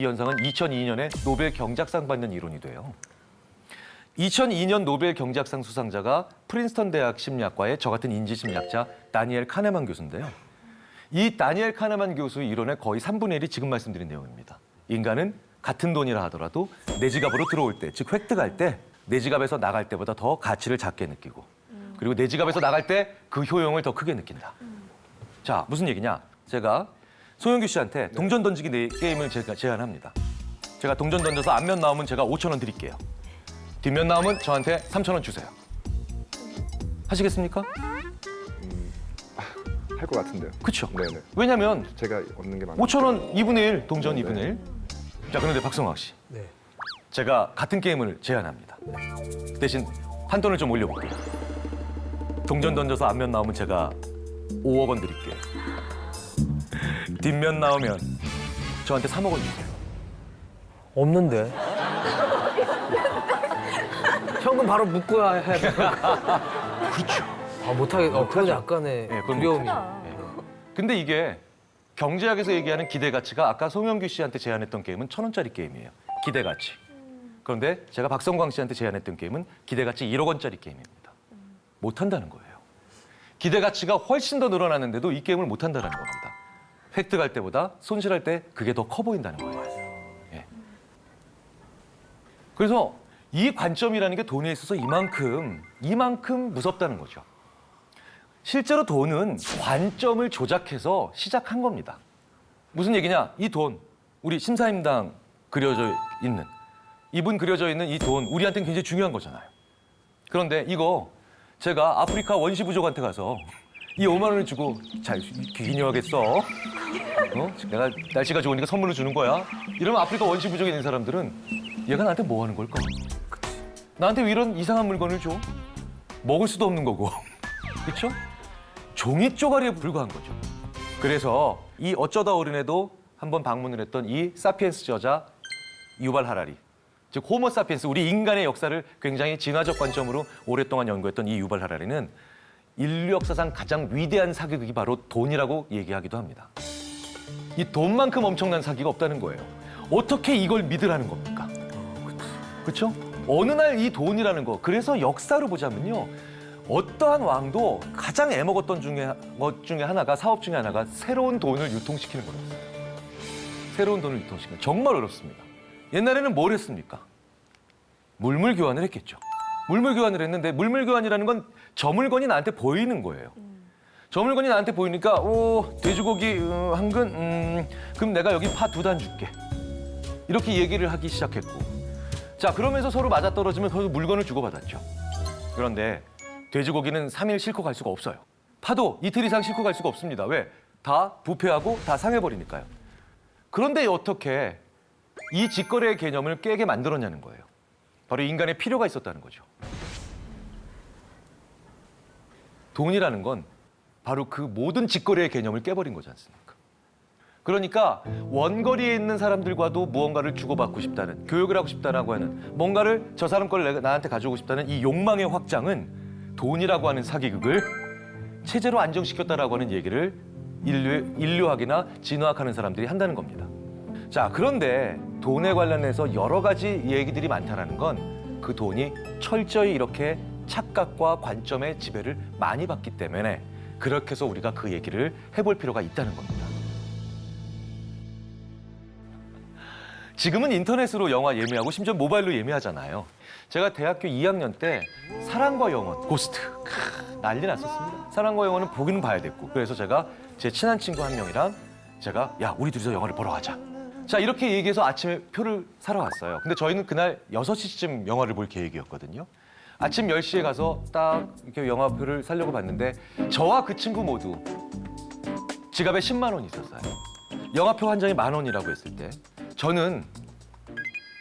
이 현상은 2002년에 노벨 경제학상 받는 이론이 돼요. 2002년 노벨 경제학상 수상자가 프린스턴 대학 심리학과의 저 같은 인지심리학자 다니엘 카네만 교수인데요. 이 다니엘 카네만 교수의 이론의 거의 3분의 1이 지금 말씀드린 내용입니다. 인간은 같은 돈이라 하더라도 내 지갑으로 들어올 때, 즉 획득할 때 내 지갑에서 나갈 때보다 더 가치를 작게 느끼고 그리고 내 지갑에서 나갈 때 그 효용을 더 크게 느낀다. 자, 무슨 얘기냐? 제가 송영규 씨한테 동전 던지기 게임을 제가 제안합니다. 제가 동전 던져서 앞면 나오면 제가 5,000원 드릴게요. 뒷면 나오면 저한테 3,000원 주세요. 하시겠습니까? 할 것 같은데요. 그렇죠. 네네. 왜냐면 제가 얻는 게 많아요. 5,000원 2분의 1, 동전 네. 2분의 1. 자, 그런데 박성학 씨. 네. 제가 같은 게임을 제안합니다. 대신 판돈을 좀 올려볼게요. 동전 던져서 앞면 나오면 제가 5억 원 드릴게요. 뒷면 나오면 저한테 3억 원 주세요. 없는데. 현금 바로 묶어야 해야 돼. 그렇죠. 아, 못하겠. 그건 약간의 네, 그건 두려움이. 근데 이게 경제학에서 얘기하는 기대가치가 아까 송영규 씨한테 제안했던 게임은 1,000원짜리 게임이에요. 기대가치. 그런데 제가 박성광 씨한테 제안했던 게임은 기대가치 1억 원짜리 게임입니다. 못한다는 거예요. 기대가치가 훨씬 더 늘어났는데도 이 게임을 못한다는 겁니다. 획득할 때보다 손실할 때 그게 더 커 보인다는 거예요. 예. 그래서 이 관점이라는 게 돈에 있어서 이만큼 무섭다는 거죠. 실제로 돈은 관점을 조작해서 시작한 겁니다. 무슨 얘기냐? 이 돈, 우리 심사임당 그려져 있는, 이분 그려져 있는 이 돈, 우리한테는 굉장히 중요한 거잖아요. 그런데 이거 제가 아프리카 원시 부족한테 가서 이 5만 원을 주고 잘 귀인여하겠어. 내가 날씨가 좋으니까 선물로 주는 거야. 이러면 아프리카 원시 부족에 있는 사람들은 얘가 나한테 뭐 하는 걸까? 나한테 왜 이런 이상한 물건을 줘? 먹을 수도 없는 거고. 그렇죠? 종이 쪼가리에 불과한 거죠. 그래서 이 어쩌다 어른에도 한번 방문을 했던 이 사피엔스 저자 유발 하라리, 즉 호모 사피엔스, 우리 인간의 역사를 굉장히 진화적 관점으로 오랫동안 연구했던 이 유발 하라리는 인류 역사상 가장 위대한 사기극이 바로 돈이라고 얘기하기도 합니다. 이 돈만큼 엄청난 사기가 없다는 거예요. 어떻게 이걸 믿으라는 겁니까? 그렇죠? 어느 날 이 돈이라는 거, 그래서 역사로 보자면요, 어떠한 왕도 가장 애먹었던 것 중에 하나가, 사업 중에 하나가 새로운 돈을 유통시키는 거였어요. 새로운 돈을 유통시키는 거. 정말 어렵습니다. 옛날에는 뭘 했습니까? 물물 교환을 했겠죠. 물물 교환을 했는데 물물 교환이라는 건 저 물건이 나한테 보이는 거예요. 저 물건이 나한테 보이니까 돼지고기 한 근, 그럼 내가 여기 파 2단 줄게. 이렇게 얘기를 하기 시작했고, 자, 그러면서 서로 맞아떨어지면 서로 물건을 주고받았죠. 그런데 돼지고기는 3일 싣고 갈 수가 없어요. 파도 이틀 이상 싣고 갈 수가 없습니다. 왜? 다 부패하고 다 상해버리니까요. 그런데 어떻게 이 직거래의 개념을 깨게 만들었냐는 거예요. 바로 인간의 필요가 있었다는 거죠. 돈이라는 건 바로 그 모든 직거래의 개념을 깨버린 거지 않습니까? 그러니까 원거리에 있는 사람들과도 무언가를 주고받고 싶다는, 교육을 하고 싶다라고 하는, 뭔가를 저 사람 걸 나한테 가져오고 싶다는 이 욕망의 확장은 돈이라고 하는 사기극을 체제로 안정시켰다라고 하는 얘기를 인류학이나 진화학하는 사람들이 한다는 겁니다. 자, 그런데 돈에 관련해서 여러 가지 얘기들이 많다라는 건 그 돈이 철저히 이렇게 착각과 관점의 지배를 많이 받기 때문에 그렇게 해서 우리가 그 얘기를 해볼 필요가 있다는 겁니다. 지금은 인터넷으로 영화 예매하고 심지어 모바일로 예매하잖아요. 제가 대학교 2학년 때 사랑과 영원, 고스트, 난리 났었습니다. 사랑과 영원은 보기는 봐야 됐고, 그래서 제가 제 친한 친구 한 명이랑 제가, 야, 우리 둘이서 영화를 보러 가자. 자, 이렇게 얘기해서 아침에 표를 사러 갔어요. 근데 저희는 그날 6시쯤 영화를 볼 계획이었거든요. 아침 10시에 가서 딱 이렇게 영화표를 사려고 봤는데 저와 그 친구 모두 지갑에 10만 원이 있었어요. 영화표 한 장이 10,000원이라고 했을 때 저는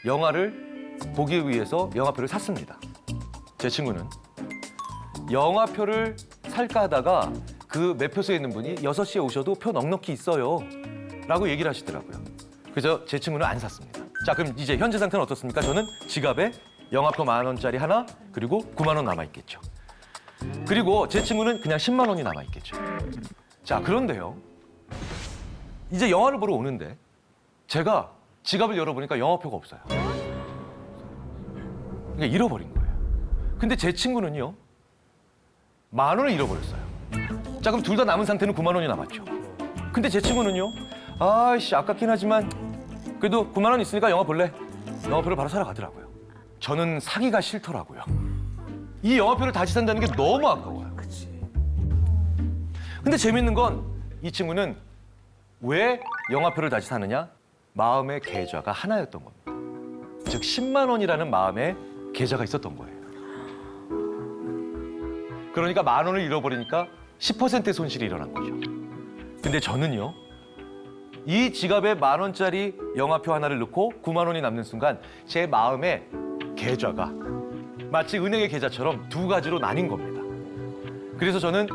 영화를 보기 위해서 영화표를 샀습니다. 제 친구는 영화표를 살까 하다가 그 매표소에 있는 분이 6시에 오셔도 표 넉넉히 있어요 라고 얘기를 하시더라고요. 그래서 제 친구는 안 샀습니다. 자, 그럼 이제 현재 상태는 어떻습니까? 저는 지갑에 영화표 10,000원짜리 하나, 그리고 9만 원 남아있겠죠. 그리고 제 친구는 그냥 10만 원이 남아있겠죠. 자, 그런데요, 이제 영화를 보러 오는데 제가 지갑을 열어보니까 영화표가 없어요. 그러니까 잃어버린 거예요. 근데 제 친구는요, 10,000원을 잃어버렸어요. 자, 그럼 둘 다 남은 상태는 9만 원이 남았죠. 근데 제 친구는요, 아이씨, 아깝긴 하지만 그래도 9만 원 있으니까 영화 볼래? 영화표를 바로 사러 가더라고요. 저는 사기가 싫더라고요. 이 영화표를 다시 산다는 게 너무 아까워요. 근데 재밌는 건 이 친구는 왜 영화표를 다시 사느냐? 마음의 계좌가 하나였던 겁니다. 즉 10만 원이라는 마음의 계좌가 있었던 거예요. 그러니까 10,000원을 잃어버리니까 10%의 손실이 일어난 거죠. 근데 저는요, 이 지갑에 10,000원짜리 영화표 하나를 넣고 9만 원이 남는 순간 제 마음의 계좌가 마치 은행의 계좌처럼 두 가지로 나뉜 겁니다. 그래서 저는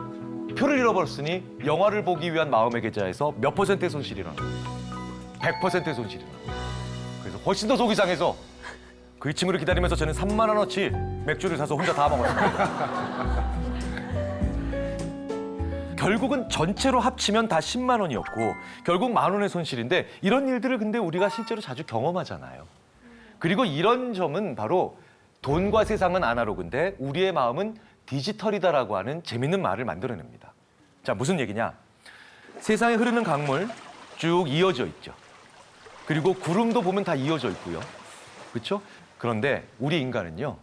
표를 잃어버렸으니 영화를 보기 위한 마음의 계좌에서 몇 %의 손실이 일어난 거예요. 100%의 손실이 일어난 거예요. 그래서 훨씬 더 속이 상해서 그 친구를 기다리면서 저는 3만 원어치 맥주를 사서 혼자 다 먹었습니다. 결국은 전체로 합치면 다 10만 원이었고 결국 10,000원의 손실인데 이런 일들을 근데 우리가 실제로 자주 경험하잖아요. 그리고 이런 점은 바로 돈과 세상은 아날로그인데 우리의 마음은 디지털이다라고 하는 재밌는 말을 만들어냅니다. 자, 무슨 얘기냐? 세상에 흐르는 강물 쭉 이어져 있죠. 그리고 구름도 보면 다 이어져 있고요. 그렇죠? 그런데 우리 인간은요,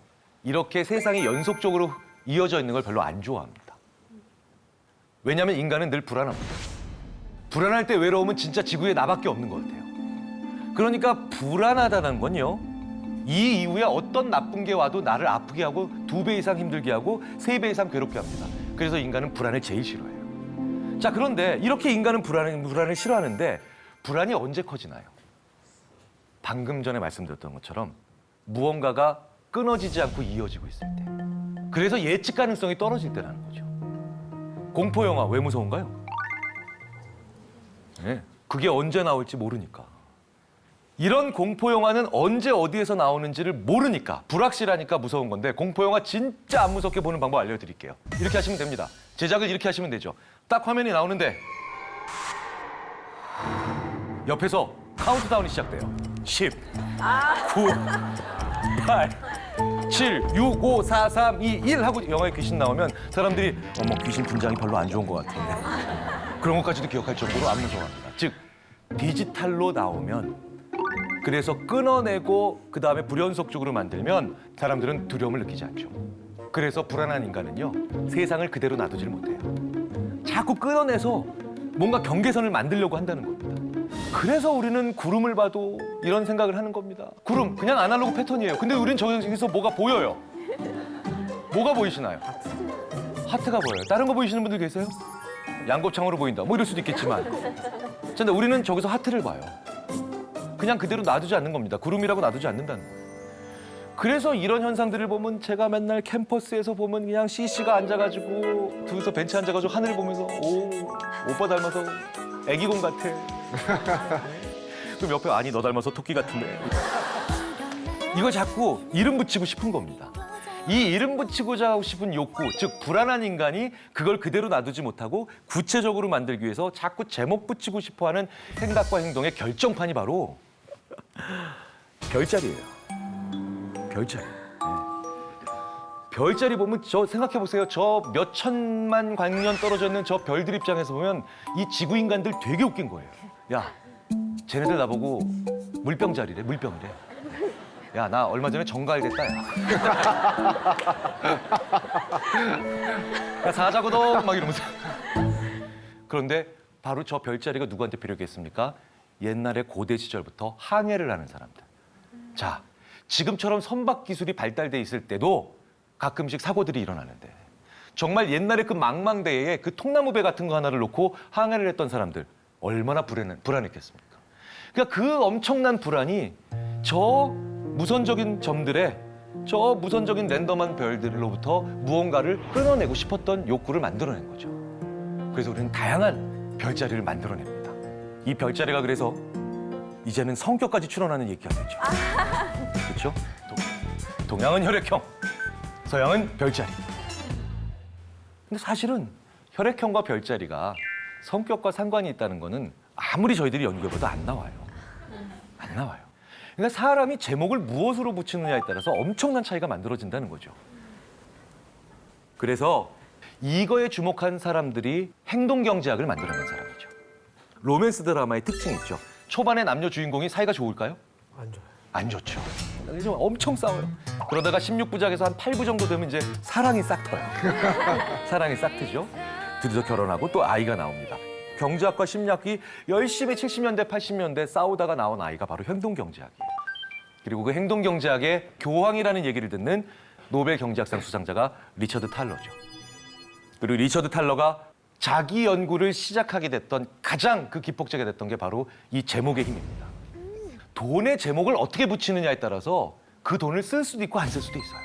이렇게 세상이 연속적으로 이어져 있는 걸 별로 안 좋아합니다. 왜냐하면 인간은 늘 불안합니다. 불안할 때 외로움은 진짜 지구에 나밖에 없는 것 같아요. 그러니까 불안하다는 건요, 이 이후에 어떤 나쁜 게 와도 나를 아프게 하고 2배 이상 힘들게 하고 3배 이상 괴롭게 합니다. 그래서 인간은 불안을 제일 싫어해요. 자, 그런데 이렇게 인간은 불안을 싫어하는데 불안이 언제 커지나요? 방금 전에 말씀드렸던 것처럼 무언가가 끊어지지 않고 이어지고 있을 때. 그래서 예측 가능성이 떨어질 때라는 거죠. 공포 영화 왜 무서운가요? 네, 그게 언제 나올지 모르니까. 이런 공포 영화는 언제 어디에서 나오는지를 모르니까 불확실하니까 무서운 건데 공포 영화 진짜 안 무섭게 보는 방법 알려드릴게요. 이렇게 하시면 됩니다. 제작을 이렇게 하시면 되죠. 딱 화면이 나오는데 옆에서 카운트다운이 시작돼요. 10, 9, 8, 7, 6, 5, 4, 3, 2, 1 하고 영화에 귀신 나오면 사람들이 어머, 귀신 분장이 별로 안 좋은 것 같아. 그런 것까지도 기억할 정도로 안 무서워합니다. 즉 디지털로 나오면, 그래서 끊어내고 그다음에 불연속적으로 만들면 사람들은 두려움을 느끼지 않죠. 그래서 불안한 인간은요, 세상을 그대로 놔두질 못해요. 자꾸 끊어내서 뭔가 경계선을 만들려고 한다는 겁니다. 그래서 우리는 구름을 봐도 이런 생각을 하는 겁니다. 구름, 그냥 아날로그 패턴이에요. 근데 우리는 저기서 뭐가 보여요. 뭐가 보이시나요? 하트가 보여요. 다른 거 보이시는 분들 계세요? 양곱창으로 보인다. 뭐 이럴 수도 있겠지만. 근데 우리는 저기서 하트를 봐요. 그냥 그대로 놔두지 않는 겁니다. 구름이라고 놔두지 않는다는 거예요. 그래서 이런 현상들을 보면 제가 맨날 캠퍼스에서 보면 그냥 CC가 앉아가지고 둘이서 벤치 앉아가지고 하늘 보면서 오, 오빠 닮아서 애기곰 같아. 그럼 옆에 아니 너 닮아서 토끼 같은데. 이걸 자꾸 이름 붙이고 싶은 겁니다. 이 이름 붙이고자 하고 싶은 욕구, 즉 불안한 인간이 그걸 그대로 놔두지 못하고 구체적으로 만들기 위해서 자꾸 제목 붙이고 싶어하는 생각과 행동의 결정판이 바로 별자리예요. 별자리. 네. 별자리 보면 저 생각해 보세요. 저 몇 천만 광년 떨어져 있는 저 별들 입장에서 보면 이 지구 인간들 되게 웃긴 거예요. 야, 쟤네들 나보고 물병자리래, 물병이래. 야, 나 얼마 전에 정가을 됐다, 야. 야, 사자거든, 막 이러면서. 그런데 바로 저 별자리가 누구한테 필요했겠습니까? 옛날에 고대 시절부터 항해를 하는 사람들. 자, 지금처럼 선박 기술이 발달돼 있을 때도 가끔씩 사고들이 일어나는데 정말 옛날에 그 망망대해에 그 통나무배 같은 거 하나를 놓고 항해를 했던 사람들 얼마나 불안했겠습니까? 그러니까 그 엄청난 불안이 저 무선적인 점들에 저 무선적인 랜덤한 별들로부터 무언가를 끊어내고 싶었던 욕구를 만들어낸 거죠. 그래서 우리는 다양한 별자리를 만들어냅니다. 이 별자리가 그래서 이제는 성격까지 출현하는 얘기가 되죠. 그렇죠? 동양은 혈액형, 서양은 별자리. 근데 사실은 혈액형과 별자리가 성격과 상관이 있다는 거는 아무리 저희들이 연구해봐도 안 나와요. 안 안 나와요. 그러니까 사람이 제목을 무엇으로 붙이느냐에 따라서 엄청난 차이가 만들어진다는 거죠. 그래서 이거에 주목한 사람들이 행동경제학을 만들어낸 사람이죠. 로맨스 드라마의 특징이 있죠. 초반에 남녀 주인공이 사이가 좋을까요? 안 좋아요. 안 좋죠. 그래서 엄청 싸워요. 그러다가 16부작에서 한 8부 정도 되면 이제 사랑이 싹 터요. 사랑이 싹 트죠. 드디어 결혼하고 또 아이가 나옵니다. 경제학과 심리학이 열심히 70년대, 80년대 싸우다가 나온 아이가 바로 행동경제학이에요. 그리고 그 행동경제학의 교황이라는 얘기를 듣는 노벨 경제학상 수상자가 리처드 탈러죠. 그리고 리처드 탈러가 자기 연구를 시작하게 됐던 가장 그 기폭제가 됐던 게 바로 이 제목의 힘입니다. 돈의 제목을 어떻게 붙이느냐에 따라서 그 돈을 쓸 수도 있고 안 쓸 수도 있어요.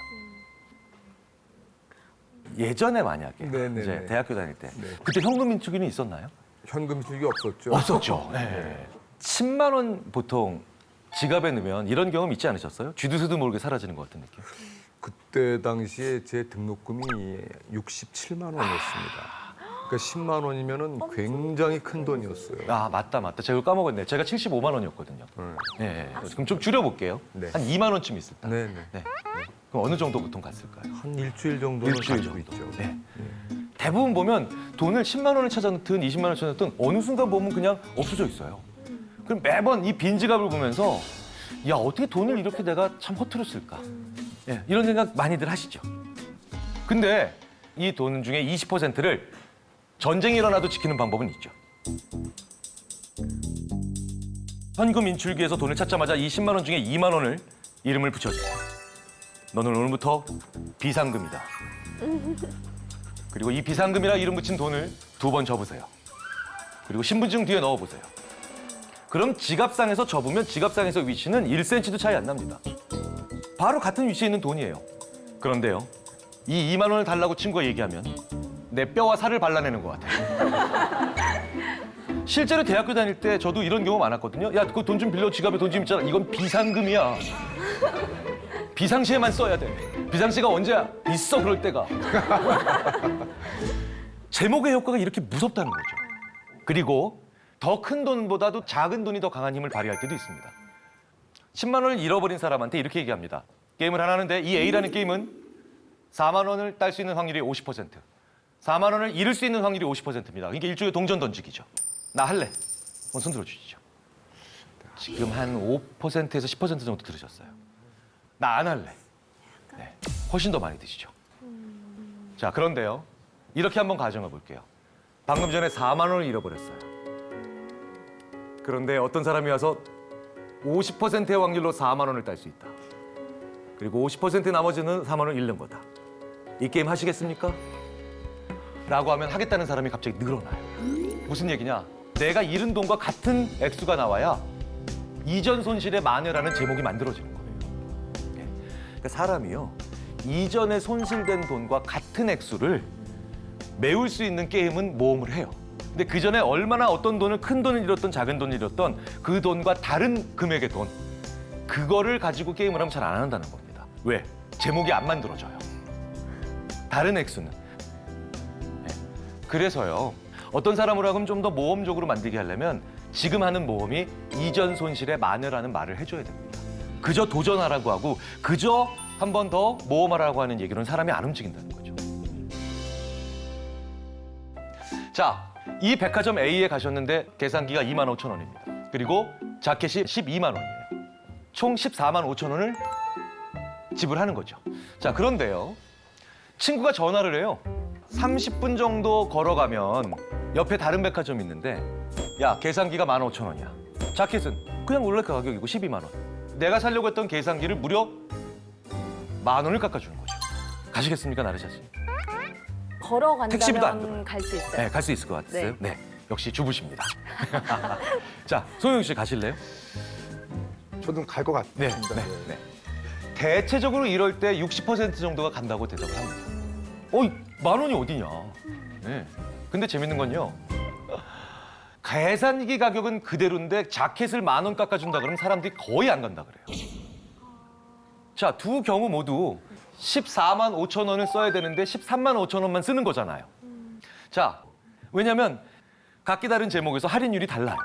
예전에 만약에 네네네. 이제 대학교 다닐 때 네. 그때 현금 인출기는 있었나요? 현금 실기 없었죠. 없었죠. 네. 10만 원 보통 지갑에 넣으면 이런 경험 있지 않으셨어요? 쥐두새도 모르게 사라지는 것 같은 느낌. 그때 당시에 제 등록금이 67만 원이었습니다. 그러니까 10만 원이면은 굉장히 큰 돈이었어요. 아 맞다. 제가 이거 까먹었네. 제가 75만 원이었거든요. 네. 그럼 좀 줄여볼게요. 네. 한 2만 원쯤 있을 때. 네네. 네. 그럼 어느 정도 보통 갔을까요? 한 일주일 정도는 일주일 가지고 정도. 있죠. 네. 대부분 보면 돈을 10만 원을 찾아놓든 20만 원을 찾아놓든 어느 순간 보면 그냥 없어져 있어요. 그럼 매번 이 빈 지갑을 보면서 야 어떻게 돈을 이렇게 내가 참 허투루 쓸까? 예, 이런 생각 많이들 하시죠. 근데 이 돈 중에 20%를 전쟁이 일어나도 지키는 방법은 있죠. 현금 인출기에서 돈을 찾자마자 이 10만 원 중에 2만 원을 이름을 붙여주세요. 너는 오늘부터 비상금이다. 그리고 이 비상금이라 이름 붙인 돈을 2번 접으세요. 그리고 신분증 뒤에 넣어보세요. 그럼 지갑상에서 접으면 지갑상에서 위치는 1cm도 차이 안 납니다. 바로 같은 위치에 있는 돈이에요. 그런데요, 이 2만 원을 달라고 친구가 얘기하면 내 뼈와 살을 발라내는 것 같아요. 실제로 대학교 다닐 때 저도 이런 경우 많았거든요. 야, 그 돈 좀 빌려, 지갑에 돈 좀 있잖아. 이건 비상금이야. 비상시에만 써야 돼. 비상시가 언제 있어, 그럴 때가. 제목의 효과가 이렇게 무섭다는 거죠. 그리고 더 큰 돈보다도 작은 돈이 더 강한 힘을 발휘할 때도 있습니다. 10만 원을 잃어버린 사람한테 이렇게 얘기합니다. 게임을 하나 하는데 이 A라는 게임은 4만 원을 딸 수 있는 확률이 50%, 4만 원을 잃을 수 있는 확률이 50%입니다. 그러니까 일종의 동전 던지기죠. 나 할래. 손 들어주시죠. 지금 한 5%에서 10% 정도 들으셨어요. 나 안 할래. 네, 훨씬 더 많이 드시죠. 자, 그런데요. 이렇게 한번 가정해 볼게요. 방금 전에 4만 원을 잃어버렸어요. 그런데 어떤 사람이 와서 50%의 확률로 4만 원을 딸 수 있다. 그리고 50% 나머지는 4만 원을 잃는 거다. 이 게임 하시겠습니까? 라고 하면 하겠다는 사람이 갑자기 늘어나요. 무슨 얘기냐? 내가 잃은 돈과 같은 액수가 나와야 이전 손실의 만회라는 제목이 만들어지는 거예요. 그러니까 사람이요, 이전에 손실된 돈과 같은 액수를 메울 수 있는 게임은 모험을 해요. 근데 그 전에 얼마나 어떤 돈을, 큰 돈을 잃었던 작은 돈을 잃었던 그 돈과 다른 금액의 돈, 그거를 가지고 게임을 하면 잘 안 한다는 겁니다. 왜? 제목이 안 만들어져요. 다른 액수는. 네. 그래서요, 어떤 사람으로 하면 좀 더 모험적으로 만들게 하려면 지금 하는 모험이 이전 손실의 만회라는 말을 해줘야 됩니다. 그저 도전하라고 하고 그저 한 번 더 모험하라고 하는 얘기로는 사람이 안 움직인다는 거죠. 자, 이 백화점 A에 가셨는데 계산기가 2만 5천 원입니다. 그리고 자켓이 12만 원이에요. 총 14만 5천 원을 지불하는 거죠. 자, 그런데요, 친구가 전화를 해요. 30분 정도 걸어가면 옆에 다른 백화점이 있는데, 야, 계산기가 15,000원이야. 자켓은 그냥 원래 그 가격이고 12만 원. 내가 사려고 했던 계산기를 무려 10,000원을 깎아주는 거죠. 가시겠습니까, 나르샤 씨? 택시비도 안 들어요. 걸어간다면 갈 수 있어요. 네, 갈 수 있을 것 같으세요? 네. 역시 주부십니다. 자, 소영 씨 가실래요? 저도 갈 것 네, 같습니다. 네. 대체적으로 이럴 때 60% 정도가 간다고 대답을 합니다. 10,000원이 어디냐? 네. 근데 재밌는 건요, 계산기 가격은 그대로인데 자켓을 10,000원 깎아준다 그러면 사람들이 거의 안 간다 그래요. 자, 두 경우 모두 14만 5천 원을 써야 되는데 13만 5천 원만 쓰는 거잖아요. 자, 왜냐면 각기 다른 제목에서 할인율이 달라요.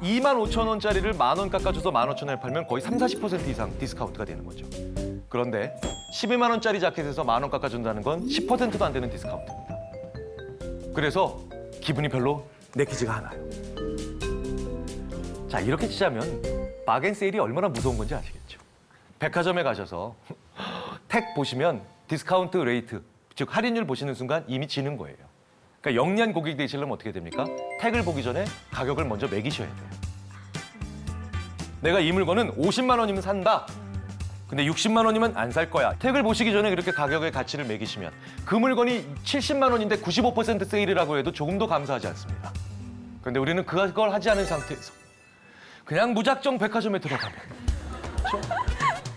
25,000원짜리를 10,000원 깎아줘서 15,000원에 팔면 거의 30-40% 이상 디스카운트가 되는 거죠. 그런데 12만 원짜리 자켓에서 10,000원 깎아준다는 건 10%도 안 되는 디스카운트입니다. 그래서 기분이 별로 내키지가 않아요. 자, 이렇게 치자면 바겐 세일이 얼마나 무서운 건지 아시겠죠? 백화점에 가셔서 택 보시면 디스카운트 레이트, 즉 할인율 보시는 순간 이미 지는 거예요. 그러니까 영리한 고객이 되시려면 어떻게 됩니까? 택을 보기 전에 가격을 먼저 매기셔야 돼요. 내가 이 물건은 50만 원이면 산다. 근데 60만 원이면 안 살 거야. 택을 보시기 전에 그렇게 가격의 가치를 매기시면 그 물건이 70만 원인데 95% 세일이라고 해도 조금도 감사하지 않습니다. 그런데 우리는 그걸 하지 않은 상태에서 그냥 무작정 백화점에 들어가면 그렇죠?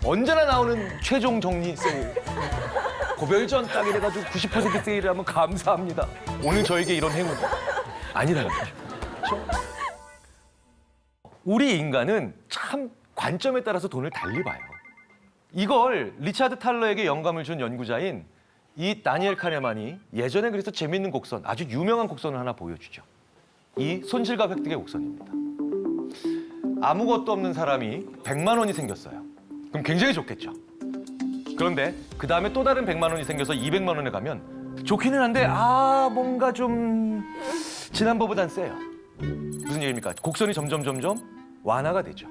언제나 나오는 최종 정리 세일. 고별전 딱 이래가지고 90% 세일을 하면 감사합니다. 오늘 저에게 이런 행운 아니라는 거죠. 그렇죠? 우리 인간은 참 관점에 따라서 돈을 달리 봐요. 이걸 리차드 탈러에게 영감을 준 연구자인 이 다니엘 카네만이 예전에 그래서 재밌는 곡선, 아주 유명한 곡선을 하나 보여주죠. 이 손실과 획득의 곡선입니다. 아무것도 없는 사람이 100만 원이 생겼어요. 그럼 굉장히 좋겠죠. 그런데 그 다음에 또 다른 100만 원이 생겨서 200만 원에 가면 좋기는 한데 뭔가 좀 지난번보단 세요. 무슨 얘기입니까? 곡선이 점점 완화가 되죠.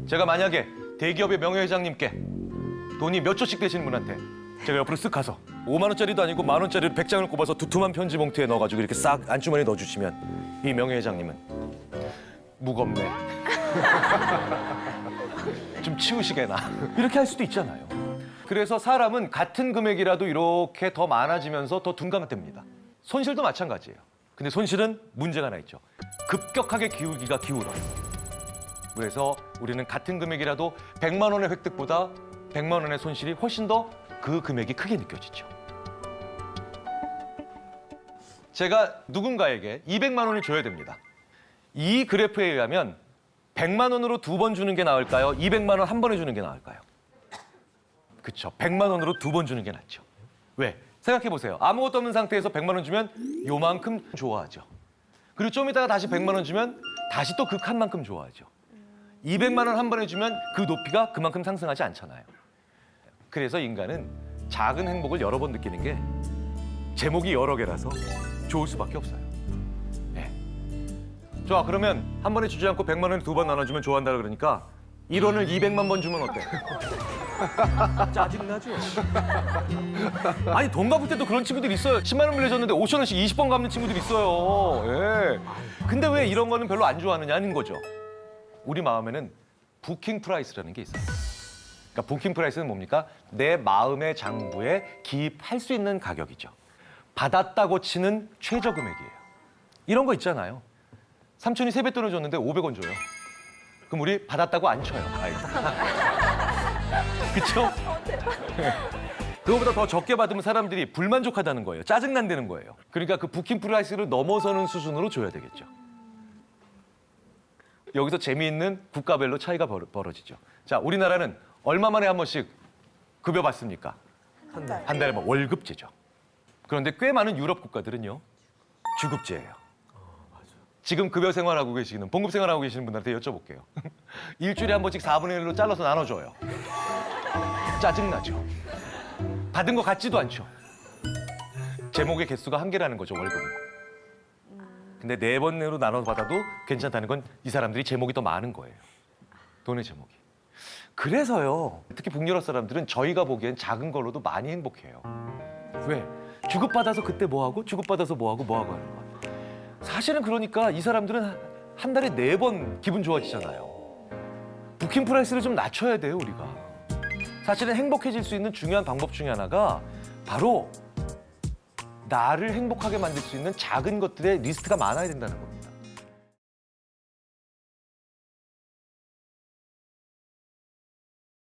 제가 만약에 대기업의 명예회장님께 돈이 몇 조씩 되시는 분한테 제가 옆으로 쓱 가서 5만 원짜리도 아니고 1만 원짜리를 100장을 꼽아서 두툼한 편지 봉투에 넣어가지고 이렇게 싹 안주머니에 넣어주시면 이 명예회장님은 무겁네. 좀 치우시게나. 이렇게 할 수도 있잖아요. 그래서 사람은 같은 금액이라도 이렇게 더 많아지면서 더 둔감됩니다. 손실도 마찬가지예요. 근데 손실은 문제가 하나 있죠. 급격하게 기울기가 기울어요. 그래서 우리는 같은 금액이라도 100만 원의 획득보다 100만 원의 손실이 훨씬 더 그 금액이 크게 느껴지죠. 제가 누군가에게 200만 원을 줘야 됩니다. 이 그래프에 의하면 100만 원으로 2번 주는 게 나을까요? 200만 원 한 번에 주는 게 나을까요? 그렇죠. 100만 원으로 2번 주는 게 낫죠. 왜? 생각해 보세요. 아무것도 없는 상태에서 100만 원 주면 요만큼 좋아하죠. 그리고 좀 이따가 다시 100만 원 주면 다시 또 그 칸만큼 좋아하죠. 200만 원 한 번에 주면 그 높이가 그만큼 상승하지 않잖아요. 그래서 인간은 작은 행복을 여러 번 느끼는 게 제목이 여러 개라서 좋을 수밖에 없어요. 네. 좋아, 그러면 한 번에 주지 않고 100만 원을 2번 나눠주면 좋아한다 그러니까 1원을 200만 번 주면 어때? 짜증나죠? 아니, 돈 갚을 때도 그런 친구들 있어요. 10만 원 빌려줬는데 5천 원씩 20번 갚는 친구들 있어요. 예. 근데 왜 이런 거는 별로 안 좋아하느냐는 거죠. 우리 마음에는 부킹 프라이스라는 게 있어요. 그러니까 부킹 프라이스는 뭡니까? 내 마음의 장부에 기입할 수 있는 가격이죠. 받았다고 치는 최저 금액이에요. 이런 거 있잖아요. 삼촌이 세뱃돈을 줬는데 500원 줘요. 그럼 우리 받았다고 안 쳐요. 그렇죠? 그거보다 더 적게 받으면 사람들이 불만족하다는 거예요. 짜증난다는 거예요. 그러니까 그 부킹 프라이스를 넘어서는 수준으로 줘야 되겠죠. 여기서 재미있는 국가별로 차이가 벌어지죠. 자, 우리나라는 얼마 만에 한 번씩 급여 받습니까? 한 달. 한 달에 월급제죠. 그런데 꽤 많은 유럽 국가들은요, 주급제예요. 지금 급여 생활하고 계시는, 봉급 생활하고 계시는 분들한테 여쭤볼게요. 일주일에 한 번씩 4분의 1로 잘라서 나눠줘요. 짜증나죠. 받은 것 같지도 않죠. 제목의 개수가 한계라는 거죠, 월급은. 근데 4번으로 나눠서 받아도 괜찮다는 건 이 사람들이 제목이 더 많은 거예요. 돈의 제목이. 그래서요, 특히 북유럽 사람들은 저희가 보기엔 작은 걸로도 많이 행복해요. 왜? 주급받아서 그때 뭐하고 주급받아서 뭐하고 하는 거야. 사실은 그러니까 이 사람들은 한 달에 4번 기분 좋아지잖아요. 부킹 프라이스를 좀 낮춰야 돼요, 우리가. 사실은 행복해질 수 있는 중요한 방법 중에 하나가 바로 나를 행복하게 만들 수 있는 작은 것들의 리스트가 많아야 된다는 겁니다.